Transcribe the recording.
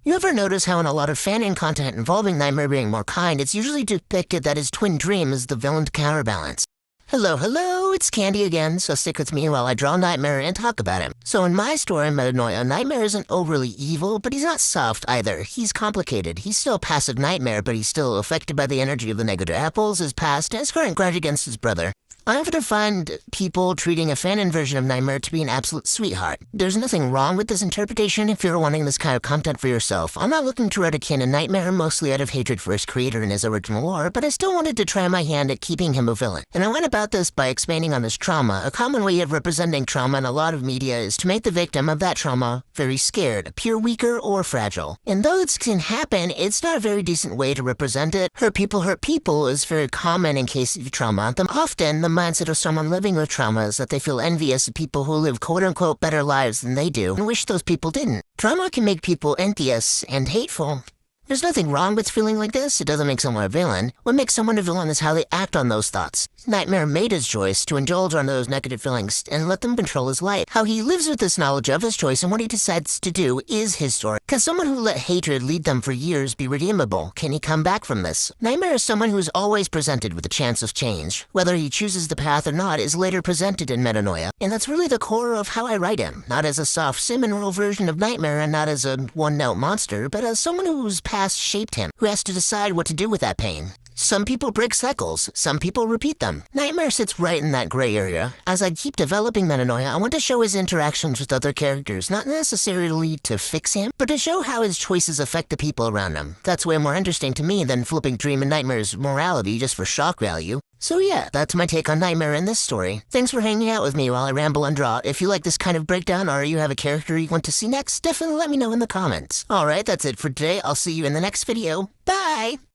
You ever notice how in a lot of fan content involving Nightmare being more kind, it's usually depicted that his twin dream is the villain to counterbalance? Hello, it's Candy again, so stick with me while I draw Nightmare and talk about him. So in my story, Metanoia, Nightmare isn't overly evil, but he's not soft either. He's complicated. He's still a passive Nightmare, but he's still affected by the energy of the negative apples, his past, and his current grudge against his brother. I often find people treating a fan version of Nightmare to be an absolute sweetheart. There's nothing wrong with this interpretation if you're wanting this kind of content for yourself. I'm not looking to write a canon Nightmare mostly out of hatred for his creator and his original lore, but I still wanted to try my hand at keeping him a villain. And I went about this by expanding on this trauma. A common way of representing trauma in a lot of media is to make the victim of that trauma very scared, appear weaker or fragile. And though this can happen, it's not a very decent way to represent it. Hurt people is very common in cases of trauma. Often, the mindset of someone living with trauma is that they feel envious of people who live quote-unquote better lives than they do and wish those people didn't. Trauma can make people envious and hateful. There's nothing wrong with feeling like this. It doesn't make someone a villain. What makes someone a villain is how they act on those thoughts. Nightmare made his choice to indulge on those negative feelings and let them control his life. How he lives with this knowledge of his choice and what he decides to do is his story. Can someone who let hatred lead them for years be redeemable? Can he come back from this? Nightmare is someone who is always presented with a chance of change. Whether he chooses the path or not is later presented in Metanoia. And that's really the core of how I write him. Not as a soft Cinnamoroll version of Nightmare and not as a one-note monster, but as someone whose past shaped him, who has to decide what to do with that pain. Some people break cycles, some people repeat them. Nightmare sits right in that gray area. As I keep developing Metanoia, I want to show his interactions with other characters, not necessarily to fix him, but to show how his choices affect the people around him. That's way more interesting to me than flipping Dream and Nightmare's morality just for shock value. So yeah, that's my take on Nightmare in this story. Thanks for hanging out with me while I ramble and draw. If you like this kind of breakdown or you have a character you want to see next, definitely let me know in the comments. Alright, that's it for today. I'll see you in the next video. Bye!